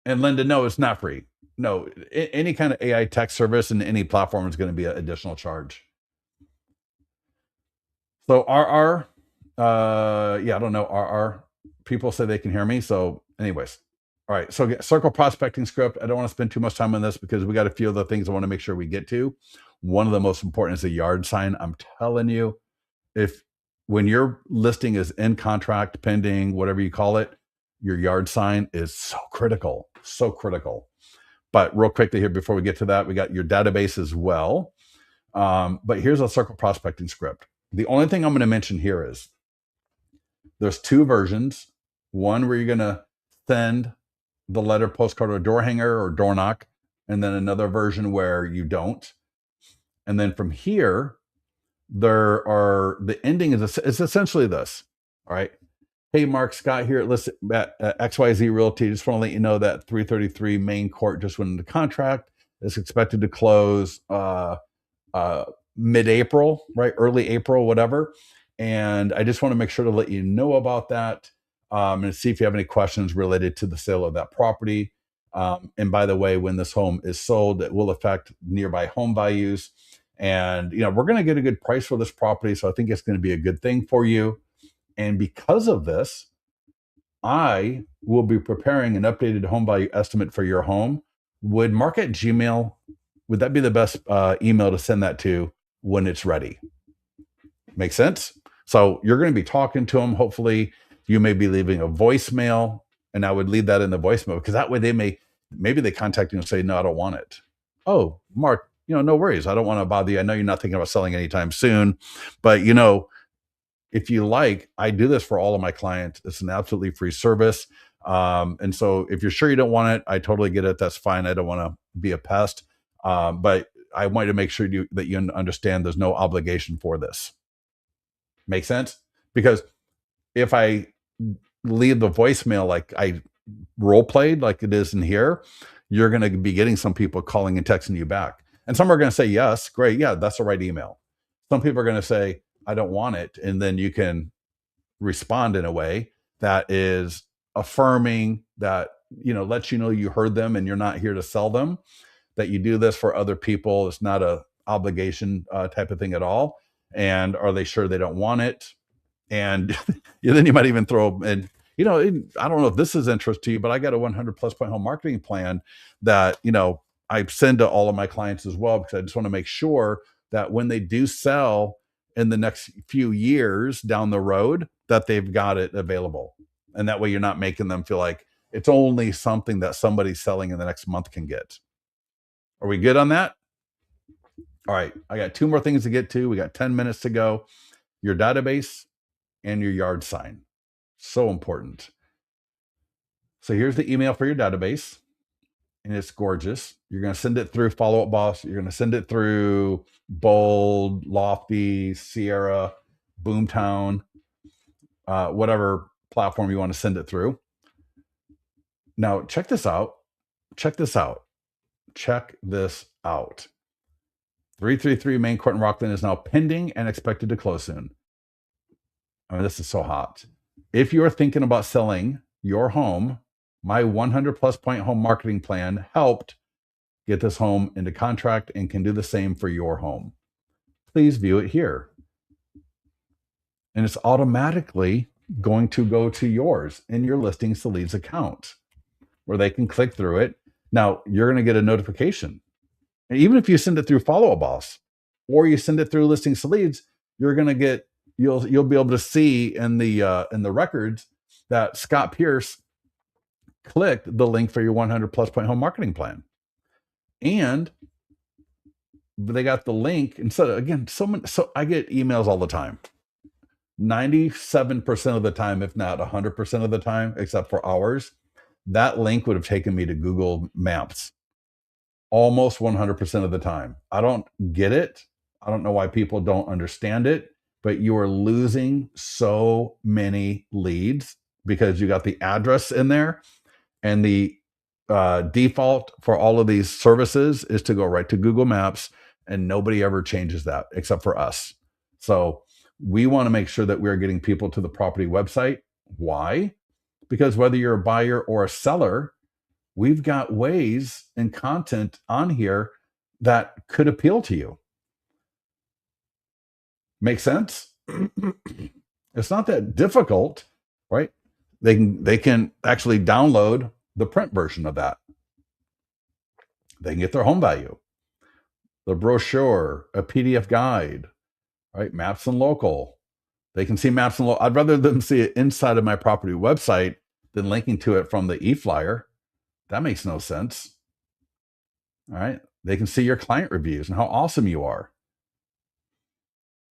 And Linda, no, it's not free. No, any kind of AI text service and any platform is going to be an additional charge. So RR, I don't know RR. People say they can hear me. So, anyways, all right. So circle prospecting script. I don't want to spend too much time on this because we got a few other things I want to make sure we get to. One of the most important is a yard sign. I'm telling you, when your listing is in contract, pending, whatever you call it, your yard sign is so critical, so critical. But real quickly here, before we get to that, we got your database as well. But here's a circle prospecting script. The only thing I'm going to mention here is there's two versions. One where you're going to send the letter, postcard, or door hanger or door knock, and then another version where you don't. And then from here, the ending is essentially this. All right. Hey, Mark, Scott here at XYZ Realty. Just want to let you know that 333 Main Court just went into contract. It's expected to close mid-April, right? Early April, whatever. And I just want to make sure to let you know about that and see if you have any questions related to the sale of that property. And by the way, when this home is sold, it will affect nearby home values. And, we're going to get a good price for this property. So I think it's going to be a good thing for you. And because of this, I will be preparing an updated home value estimate for your home. Would Mark at Gmail, would that be the best email to send that to when it's ready? Make sense? So you're going to be talking to them. Hopefully you may be leaving a voicemail, and I would leave that in the voicemail because that way maybe they contact you and say, no, I don't want it. Oh, Mark, no worries. I don't want to bother you. I know you're not thinking about selling anytime soon, but if you like, I do this for all of my clients. It's an absolutely free service. And so if you're sure you don't want it, I totally get it. That's fine. I don't want to be a pest. But I want to make sure that you understand there's no obligation for this. Make sense? Because if I leave the voicemail like I role played like it is in here, you're going to be getting some people calling and texting you back. And some are going to say, yes, great. Yeah, that's the right email. Some people are going to say, I don't want it. And then you can respond in a way that is affirming, that, lets you know you heard them and you're not here to sell them, that you do this for other people. It's not a obligation type of thing at all. And are they sure they don't want it? And then you might even throw in, I don't know if this is interest to you, but I got a 100+ point home marketing plan that, I send to all of my clients as well, because I just want to make sure that when they do sell in the next few years down the road, that they've got it available. And that way you're not making them feel like It's only something that somebody selling in the next month can get. Are we good on that? All right. I got 2 more things to get to. We got 10 minutes to go. Your database and your yard sign. So important. So here's the email for your database, and it's gorgeous. You're going to send it through Follow Up Boss. You're going to send it through Bold, Lofty, Sierra, Boomtown, whatever platform you want to send it through. Now, check this out. Check this out. Check this out. 333 Main Court in Rockland is now pending and expected to close soon. I mean, this is so hot. If you are thinking about selling your home, my 100 plus point home marketing plan helped get this home into contract and can do the same for your home. Please view it here. And it's automatically going to go to yours in your Listings to Leads account where they can click through it. Now, you're going to get a notification. And even if you send it through Follow Up Boss or you send it through Listings to Leads, you're going to get, you'll be able to see in the records that Scott Pierce clicked the link for your 100 plus point home marketing plan. And they got the link. And so again, so I get emails all the time. 97% of the time, if not 100% of the time, except for hours, that link would have taken me to Google Maps almost 100% of the time. I don't get it. I don't know why people don't understand it, but you are losing so many leads because you got the address in there, and the default for all of these services is to go right to Google Maps, and nobody ever changes that except for us. So we want to make sure that we're getting people to the property website. Why? Because whether you're a buyer or a seller, we've got ways and content on here that could appeal to you. Make sense? It's not that difficult, right? They can actually download the print version of that. They can get their home value, the brochure, a PDF guide, right? Maps and local. They can see maps and local. I'd rather them see it inside of my property website than linking to it from the e-flyer. That makes no sense. All right. They can see your client reviews and how awesome you are.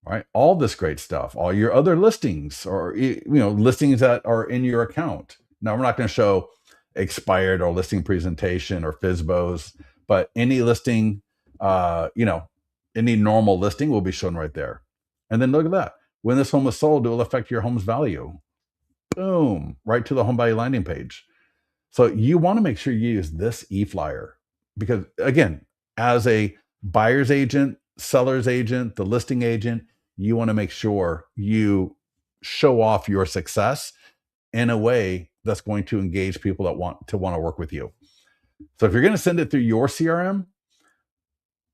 All right. All this great stuff, all your other listings, or, listings that are in your account. Now, we're not going to show expired or listing presentation or FSBOs, but any listing, any normal listing will be shown right there. And then look at that. When this home is sold, it will affect your home's value. Boom, right to the home value landing page. So you want to make sure you use this e-flyer because, again, as a buyer's agent, seller's agent, the listing agent, you want to make sure you show off your success in a way that's going to engage people that want to work with you. So if you're going to send it through your CRM,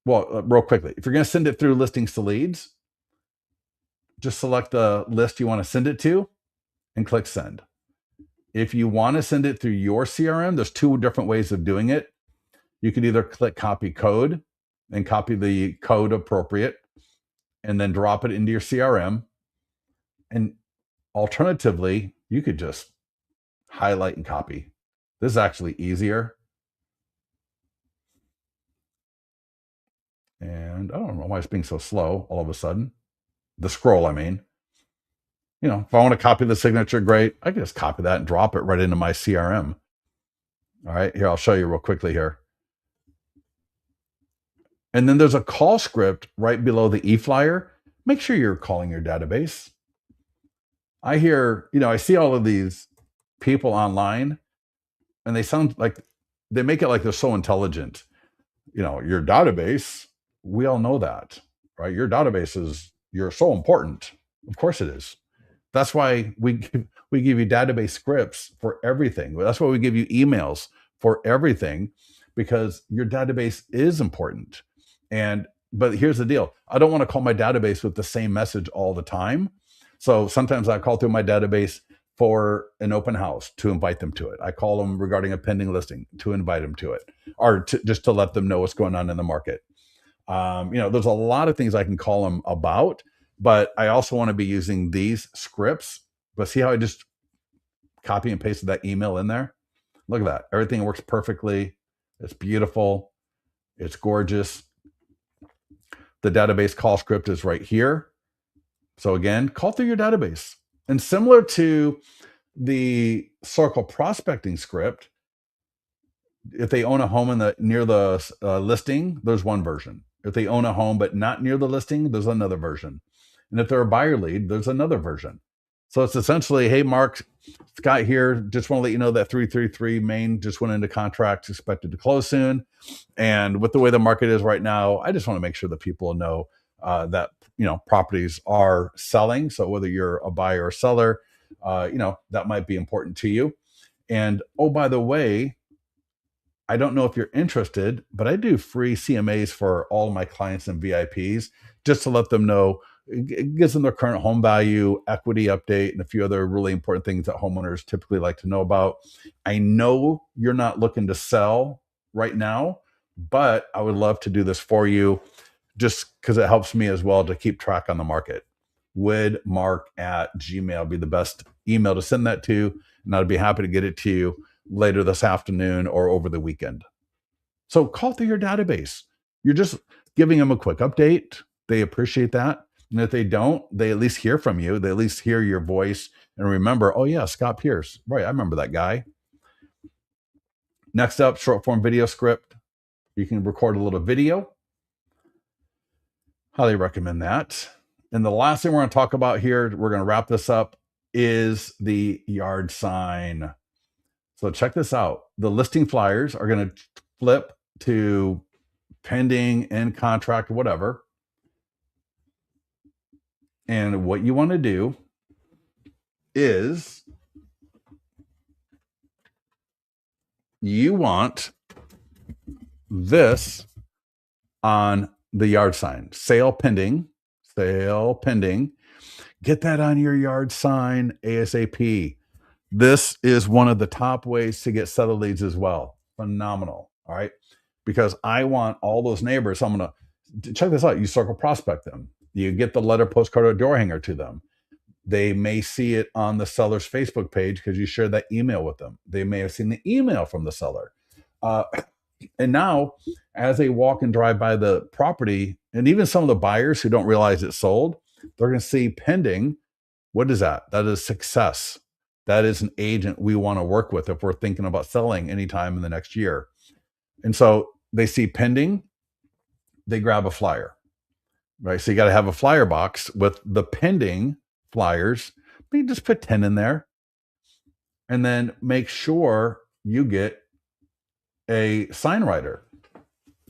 well, real quickly, if you're going to send it through Listings to Leads, just select the list you want to send it to and click send. If you want to send it through your CRM, there's 2 different ways of doing it. You can either click copy code and copy the code appropriate and then drop it into your CRM. And alternatively, you could just highlight and copy. This is actually easier. And I don't know why it's being so slow all of a sudden. The scroll, I mean. If I want to copy the signature, great. I can just copy that and drop it right into my CRM. All right, here, I'll show you real quickly here. And then there's a call script right below the e-flyer. Make sure you're calling your database. I see all of these people online, and they sound like, they make it like they're so intelligent. Your database, we all know that, right? Your database you're so important. Of course it is. That's why we give you database scripts for everything. That's why we give you emails for everything, because your database is important. But here's the deal. I don't want to call my database with the same message all the time. So sometimes I call through my database for an open house to invite them to it. I call them regarding a pending listing to invite them to it, or just to let them know what's going on in the market. There's a lot of things I can call them about, but I also want to be using these scripts. But see how I just copy and pasted that email in there? Look at that. Everything works perfectly. It's beautiful. It's gorgeous. The database call script is right here. So again, call through your database. And similar to the circle prospecting script, if they own a home near the listing, there's one version. If they own a home but not near the listing, there's another version. And if they're a buyer lead, there's another version. So it's essentially, hey, Mark, Scott here. Just want to let you know that 333 Main just went into contract, expected to close soon. And with the way the market is right now, I just want to make sure that people know that properties are selling. So whether you're a buyer or seller, that might be important to you. And oh, by the way, I don't know if you're interested, but I do free CMAs for all of my clients and VIPs just to let them know. It gives them their current home value, equity update, and a few other really important things that homeowners typically like to know about. I know you're not looking to sell right now, but I would love to do this for you just because it helps me as well to keep track on the market. Would mark@gmail be the best email to send that to? And I'd be happy to get it to you later this afternoon or over the weekend. So call through your database. You're just giving them a quick update. They appreciate that. And if they don't, they at least hear from you. They at least hear your voice and remember, oh yeah, Scott Pierce. Right, I remember that guy. Next up, short form video script. You can record a little video. Highly recommend that. And the last thing we're going to talk about here, we're going to wrap this up, is the yard sign. So check this out. The listing flyers are going to flip to pending, in contract, whatever. And what you want to do is you want this on the yard sign. Sale pending. Get that on your yard sign ASAP. This is one of the top ways to get seller leads as well. Phenomenal. All right. Because I want all those neighbors. So I'm going to check this out. You circle prospect them. You get the letter, postcard, or door hanger to them. They may see it on the seller's Facebook page because you share that email with them. They may have seen the email from the seller. And now, as they walk and drive by the property, and even some of the buyers who don't realize it's sold, they're going to see pending. What is that? That is success. That is an agent we want to work with if we're thinking about selling anytime in the next year. And so they see pending, they grab a flyer, right? So you got to have a flyer box with the pending flyers. You just put 10 in there and then make sure you get a sign writer.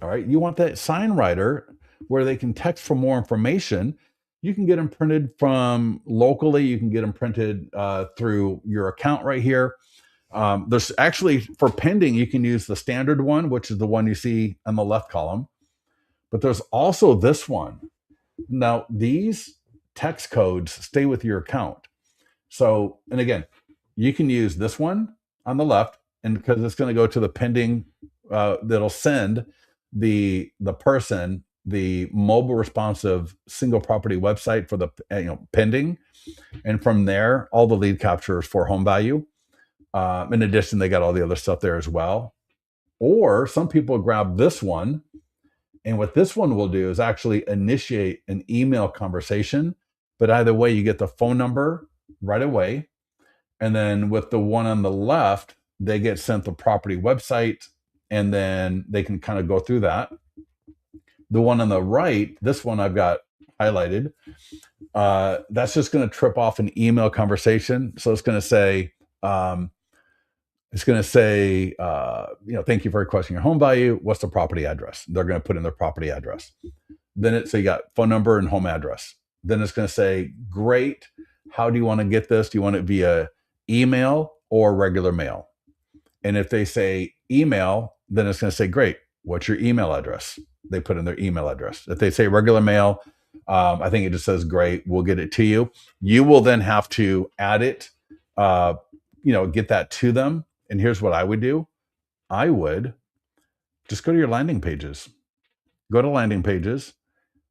All right. You want that sign writer where they can text for more information. You can get them printed from locally. You can get them printed through your account right here. There's actually, for pending, you can use the standard one, which is the one you see on the left column. But there's also this one. Now, these text codes stay with your account. So, and again, you can use this one on the left, and because it's going to go to the pending, that'll send the person the mobile responsive single property website for the pending, and from there all the lead captures for home value. In addition, they got all the other stuff there as well. Or some people grab this one, and what this one will do is actually initiate an email conversation. But either way, you get the phone number right away, and then with the one on the left, they get sent the property website, and then they can kind of go through that. The one on the right, this one I've got highlighted, that's just going to trip off an email conversation. So it's going to say, thank you for requesting your home value. What's the property address? They're going to put in their property address. Then so you got phone number and home address. Then it's going to say, great. How do you want to get this? Do you want it via email or regular mail? And if they say email, then it's going to say, great. What's your email address? They put in their email address. If they say regular mail, I think it just says, great, we'll get it to you. You will then have to add it, get that to them. And here's what I would do. I would just go to your landing pages. Go to landing pages,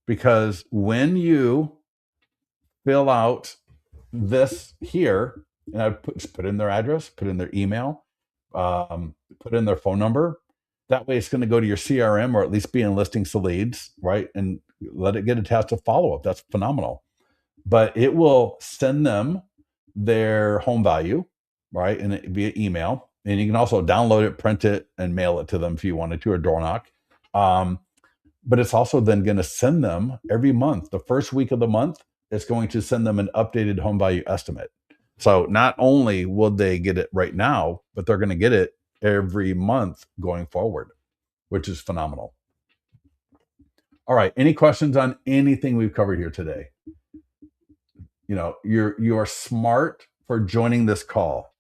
because when you fill out this here, and I just put in their address, put in their email, put in their phone number. That way it's going to go to your CRM or at least be in listings to leads, right? And let it get attached to follow-up. That's phenomenal. But it will send them their home value, right? And via email. And you can also download it, print it, and mail it to them if you wanted to, or door knock. But it's also then going to send them every month. The first week of the month, it's going to send them an updated home value estimate. So not only will they get it right now, but they're going to get it every month going forward, which is phenomenal. All right. Any questions on anything we've covered here today? You know, you are smart for joining this call,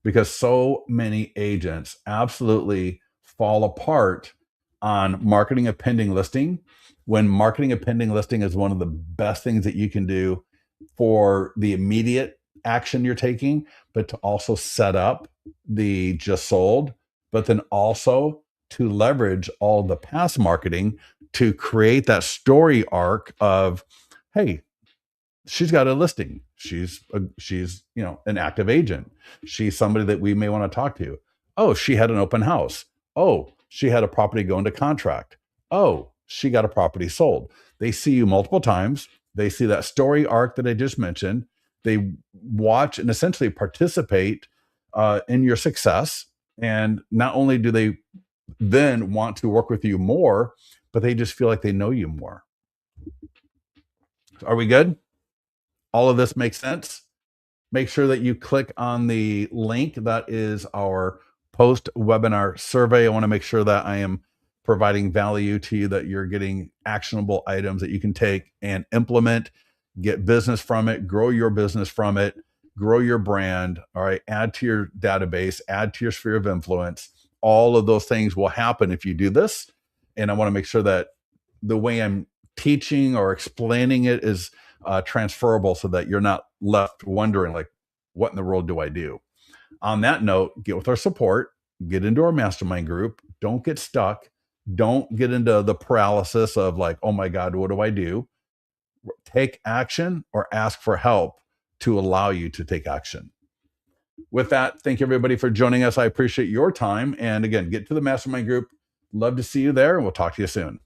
because so many agents absolutely fall apart on marketing a pending listing, when marketing a pending listing is one of the best things that you can do for the immediate action you're taking, but to also set up the just sold, but then also to leverage all the past marketing to create that story arc of, hey, she's got a listing. She's an active agent. She's somebody that we may want to talk to. Oh, she had an open house. Oh, she had a property go into contract. Oh, she got a property sold. They see you multiple times. They see that story arc that I just mentioned. They watch and essentially participate in your success. And not only do they then want to work with you more, but they just feel like they know you more. Are we good? All of this makes sense? Make sure that you click on the link. That is our post-webinar survey. I want to make sure that I am providing value to you, that you're getting actionable items that you can take and implement, get business from it, grow your business from it, grow your brand, all right, add to your database, add to your sphere of influence. All of those things will happen if you do this. And I want to make sure that the way I'm teaching or explaining it is transferable, so that you're not left wondering, like, what in the world do I do? On that note, get with our support, get into our mastermind group. Don't get stuck. Don't get into the paralysis of like, oh my God, what do I do? Take action or ask for help to allow you to take action. With that, thank you everybody for joining us. I appreciate your time. And again, get to the mastermind group. Love to see you there, and we'll talk to you soon.